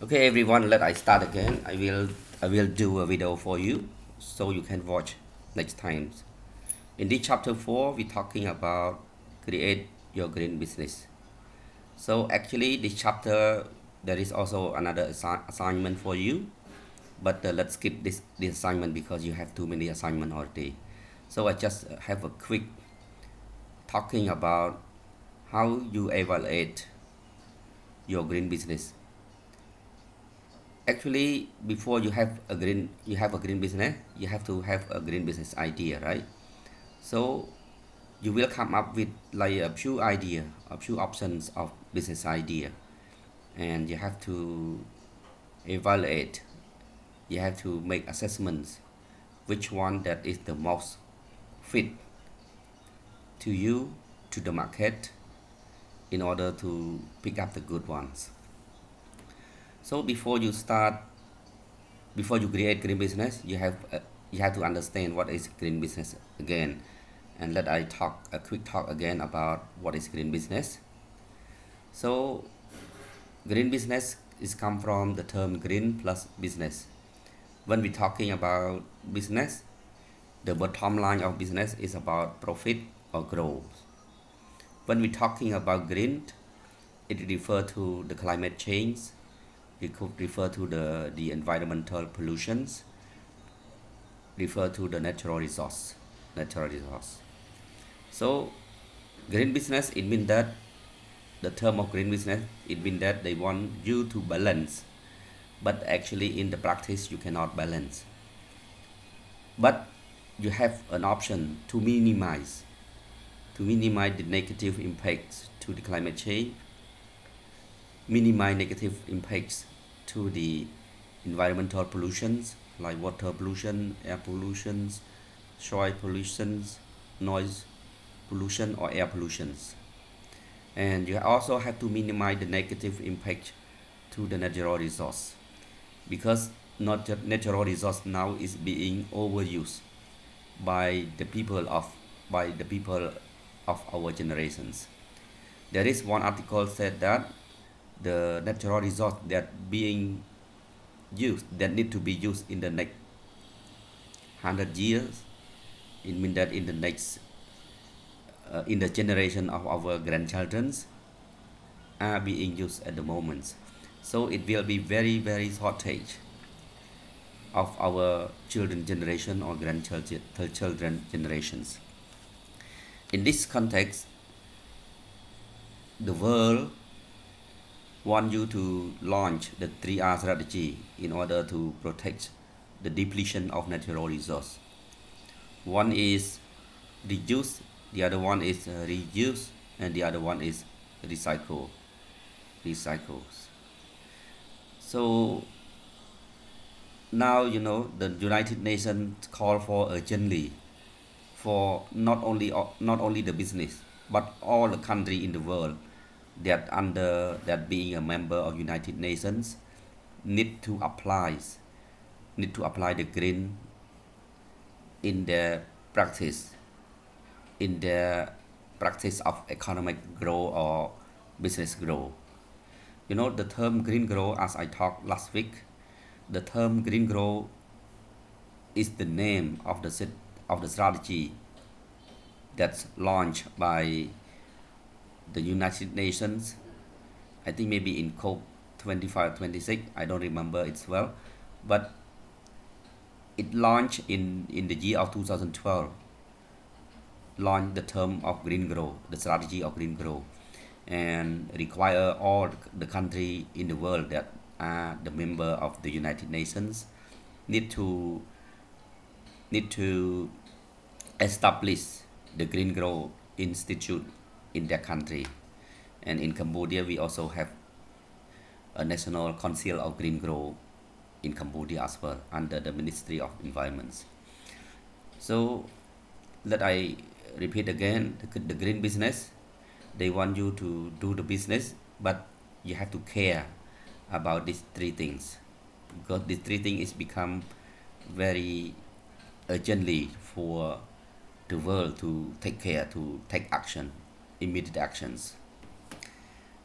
Okay, everyone, let I start again. I will do a video for you so you can watch next time. In this chapter 4, we're talking about create your green business. So actually, this chapter there is also another assignment for you, but let's skip this assignment because you have too many assignment already. So I just have a quick talking about how you evaluate your green business. Actually, before you have a green business, you have to have a green business idea, right? So you will come up with like a few idea, a few options of business idea, and you have to evaluate. You have to make assessments which one that is the most fit to you, to the market, in order to pick up the good ones. So before you create green business, you have to understand what is green business again, and let I talk a quick talk again about what is green business. So green business is come from the term green plus business. When we're talking about business, the bottom line of business is about profit or growth. When we're talking about green, it refers to the climate change. It could refer to the environmental pollutions, refer to the natural resource. So green business, it means that the term of green business, it means that they want you to balance, but actually in the practice you cannot balance. But you have an option to minimize the negative impacts to the climate change, minimize negative impacts to the environmental pollutions like water pollution, air pollutions, soil pollutions, noise pollution or air pollutions. And you also have to minimize the negative impact to the natural resource because not natural resource now is being overused by the people of by the people of our generations. There is one article said that the natural resource that being used that need to be used in the next 100 years, it means that in the next in the generation of our grandchildren are being used at the moment. So it will be very shortage of our children generation or grandchildren generations. In this context, the world want you to launch the 3R strategy in order to protect the depletion of natural resource. One is reduce, the other one is reuse, and the other one is recycle. Recycles. So now the United Nations call for urgently for not only the business but all the country in the world that being a member of United Nations need to apply the green in their practice in their practice of economic growth or business growth. The term green growth, as I talked last week, the term green growth is the name of of the strategy that's launched by the United Nations. I think maybe in COP 25 26, I don't remember it well, but it launched in the year of 2012, launched the term of green growth, the strategy of green growth, and require all the country in the world that are the member of the United Nations need to need to establish the green growth institute in their country. And in Cambodia, we also have a national council of green growth in Cambodia as well under the Ministry of Environment. So let I repeat again, the green business, they want you to do the business, but you have to care about these three things because these three things is become very urgently for the world to take care, to take action, immediate actions.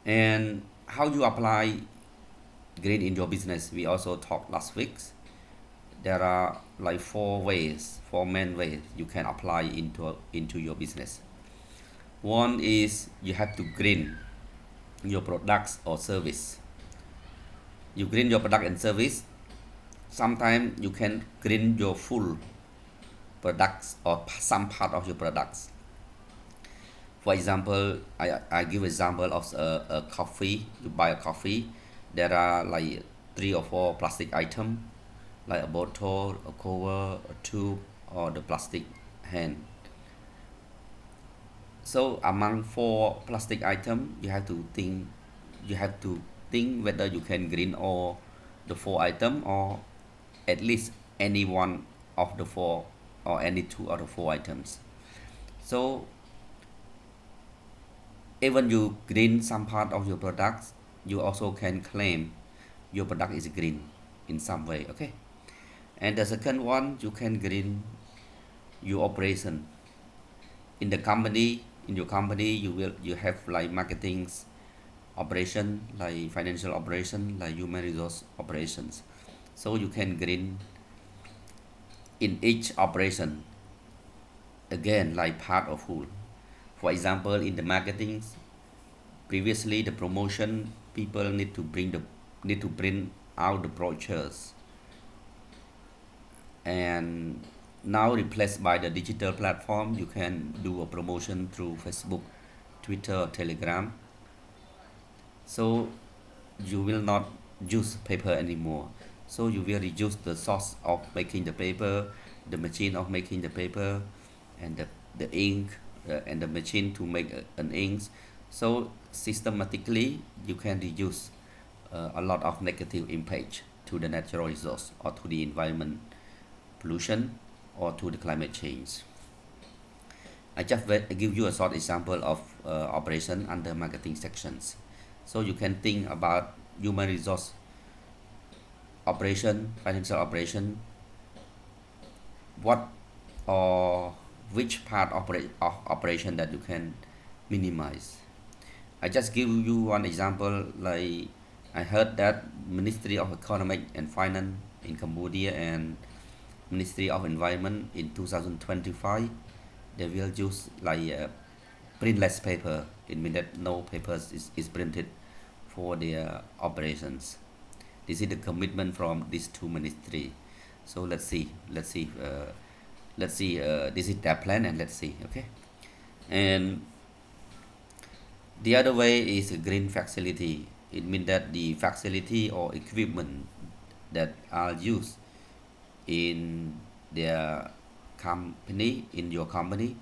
And how you apply green in your business, we also talked last week. There are like four main ways you can apply into your business. One is you have to green your products or service. You green your product and service. Sometimes you can green your full products or some part of your products. For example, I give example of a coffee. You buy a coffee, there are like 3 or 4 plastic item, like a bottle, a cover, a tube, or the plastic hand. So among 4 plastic item, you have to think whether you can green all the 4 item, or at least any one of the 4, or any 2 out of 4 items. So even you green some part of your products, you also can claim your product is green in some way. Okay. And the second one, you can green your operation in the company. In your company, you have like marketing operation, like financial operation, like human resource operations. So you can green in each operation, again, like part of whole. For example, in the marketing, previously the promotion people need to print out the brochures, and now replaced by the digital platform. You can do a promotion through Facebook, Twitter, or Telegram. So you will not use paper anymore. So you will reduce the source of making the paper, the machine of making the paper, and the ink, and the machine to make an ink. So systematically you can reduce a lot of negative impact to the natural resource, or to the environment pollution, or to the climate change. I just give you a short example of operation under marketing sections. So you can think about human resource operation, financial operation, what or which part of operation that you can minimize. I just give you one example. Like I heard that Ministry of Economic and Finance in Cambodia and Ministry of Environment in 2025, they will use like printless paper. It means that no papers is printed for their operations. This is the commitment from these 2 ministries. So let's see. This is their plan, and let's see. Okay, and the other way is a green facility. It means that the facility or equipment that are used in their company, in your company,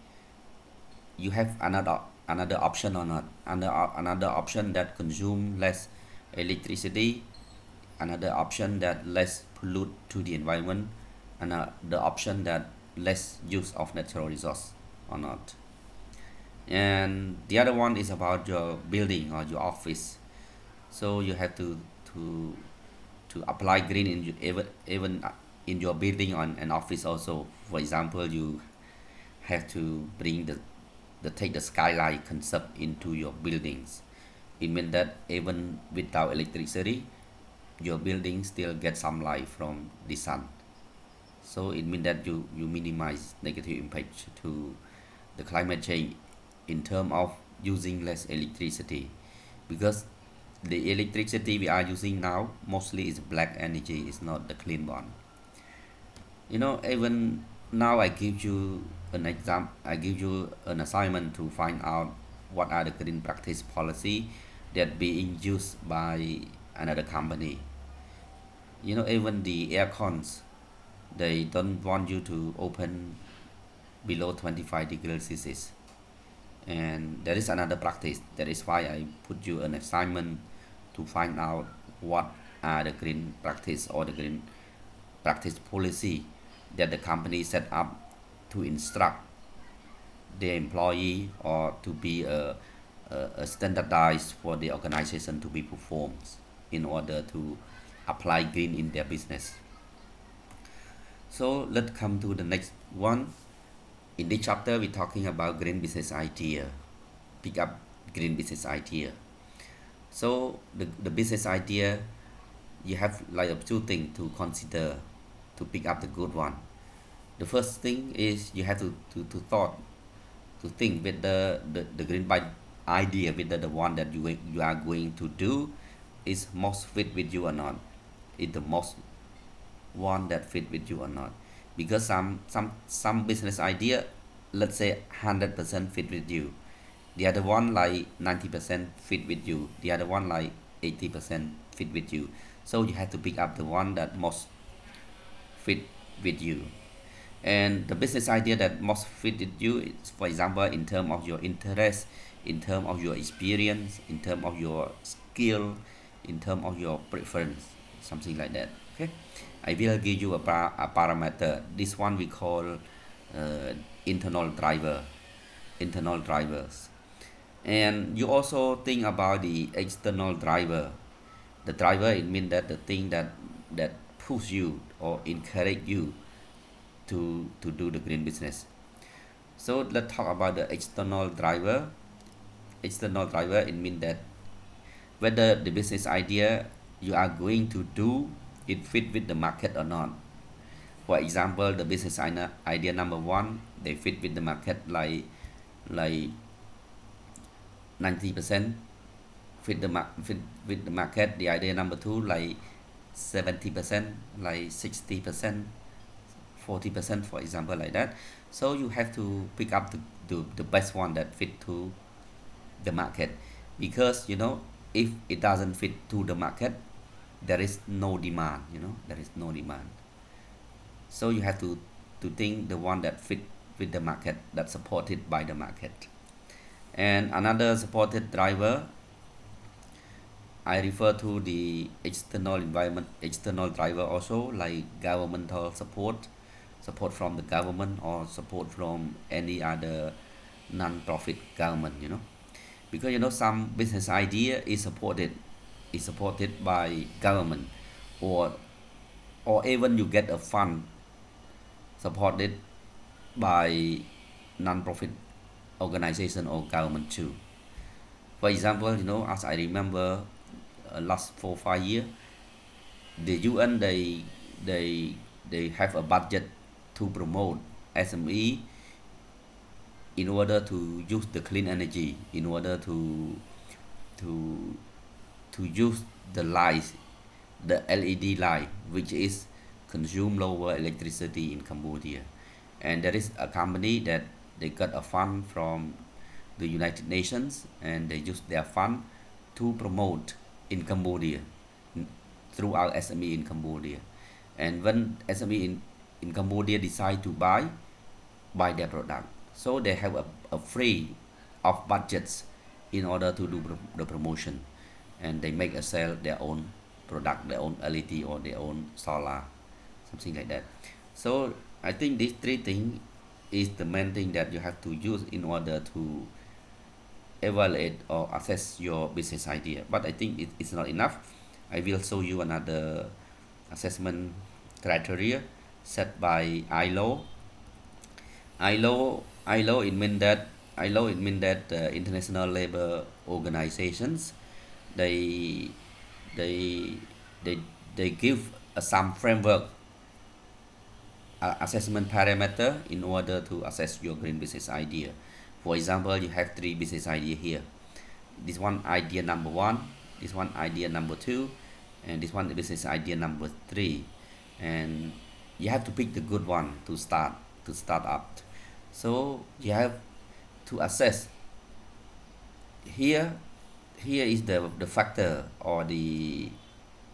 you have another option or not. Another option that consume less electricity, another option that less pollute to the environment, and the option that less use of natural resource or not. And the other one is about your building or your office. So you have to to apply green in even in your building on an office also. For example, you have to bring the take the skylight concept into your buildings. It means that even without electricity, your building still get some light from the sun. So it means that you minimize negative impact to the climate change in terms of using less electricity, because the electricity we are using now mostly is black energy, is not the clean one. Even now I give you an assignment to find out what are the green practice policy that being used by another company. Even the air cons, they don't want you to open below 25 degrees Celsius. And there is another practice. That is why I put you an assignment to find out what are the green practice or the green practice policy that the company set up to instruct their employee, or to be a standardized for the organization to be performed in order to apply green in their business. So let's come to the next one. In this chapter, we're talking about green business idea. Pick up green business idea. So the business idea you have like two things to consider to pick up the good one. The first thing is you have to thought to think whether the green bike idea, whether the one that you are going to do is most fit with you or not, is the most one that fit with you or not. Because some business idea, let's say 100% fit with you, the other one like 90% fit with you, the other one like 80% fit with you. So you have to pick up the one that most fit with you. And the business idea that most fit with you is, for example, in terms of your interest, in terms of your experience, in terms of your skill, in terms of your preference, something like that. Okay, I will give you a parameter. This one we call internal driver, internal drivers. And you also think about the external driver. The driver, it means that the thing that push you or encourage you to do the green business. So let's talk about the external driver. External driver, it means that whether the business idea you are going to do it fit with the market or not. For example, the business idea number one, they fit with the market like 90% fit with the market. The idea number two like 70%, like 60%, 40%, for example, like that. So you have to pick up the best one that fit to the market, because if it doesn't fit to the market, there is no demand, there is no demand. So you have to think the one that fit with the market, that's supported by the market. And another supported driver, I refer to the external environment, external driver also, like governmental support from the government, or support from any other non-profit government, because some business idea is supported by government, or even you get a fund supported by non-profit organization or government too. For example, as I remember, last 4 5 years, the UN, they have a budget to promote SME in order to use the clean energy, in order to use the lights, the LED light, which is consume lower electricity in Cambodia. And there is a company that they got a fund from the United Nations, and they use their fund to promote in Cambodia, throughout SME in Cambodia. And when SME in Cambodia decide to buy their product, so they have a free of budgets in order to do the promotion, and they make a sell their own product, their own LED or their own solar, something like that. So I think these three things is the main thing that you have to use in order to evaluate or assess your business idea. But I think it's not enough. I will show you another assessment criteria set by ILO. ILO it means that International Labor Organizations, they they they they give some framework, assessment parameter in order to assess your green business idea. For example, you have three business idea here. This one idea number one, this one idea number two, and this one business idea number three. And you have to pick the good one to start up. So you have to assess here. Here is the factor, or the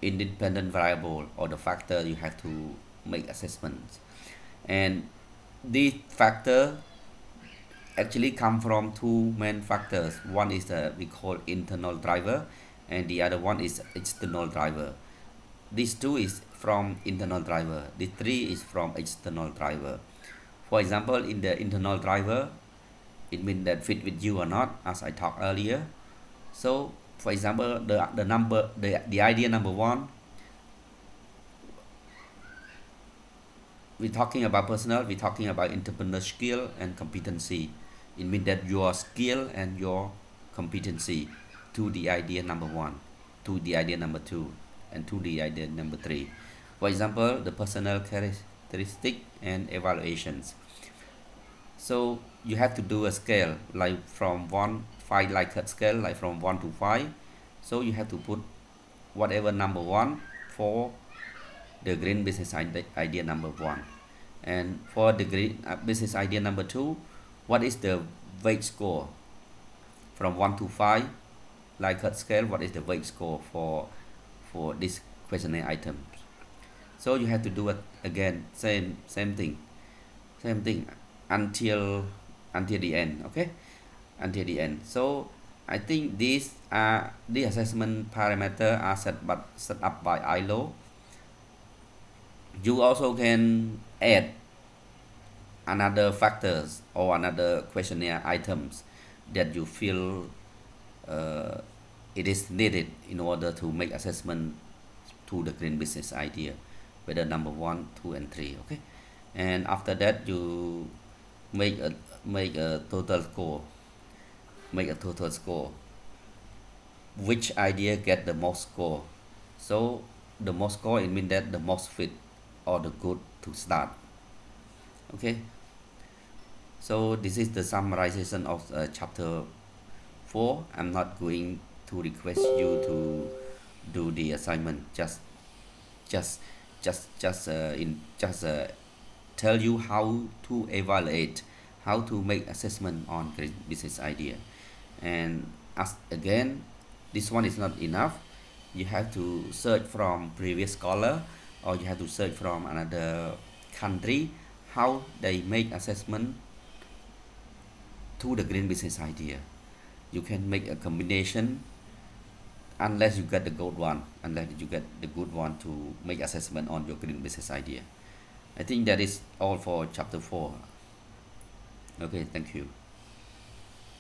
independent variable, or the factor you have to make assessments. And this factor actually come from two main factors. One is we call internal driver, and the other one is external driver. These two is from internal driver, the three is from external driver. For example, in the internal driver, it means that fit with you or not, as I talked earlier. So for example, the idea number one, we're talking about personal, we're talking about entrepreneur skill and competency. It means that your skill and your competency to the idea number one, to the idea number two. and 2D idea number 3. For example, the personal characteristic and evaluations. So you have to do a scale like from 1 5 Likert scale, like from 1 to 5. So you have to put whatever number 1 for the green business idea number 1, and for the green business idea number 2, what is the weight score from 1 to 5 Likert scale, what is the weight score for this questionnaire items. So you have to do it again, same thing until the end. Okay, until the end. So I think these are the assessment parameter are set up by ILO. You also can add another factors or another questionnaire items that you feel it is needed in order to make assessment to the green business idea, whether number 1, 2, and 3. Okay, and after that you make a total score. Which idea get the most score? So the most score, it means that the most fit or the good to start. Okay, so this is the summarization of chapter 4. I'm not going to request you to do the assignment, just tell you how to evaluate, how to make assessment on business idea. And as again, this one is not enough. You have to search from previous scholar, or you have to search from another country how they make assessment to the green business idea. You can make a combination unless you get the good one, to make assessment on your green business idea. I think that is all for chapter 4. Okay, thank you.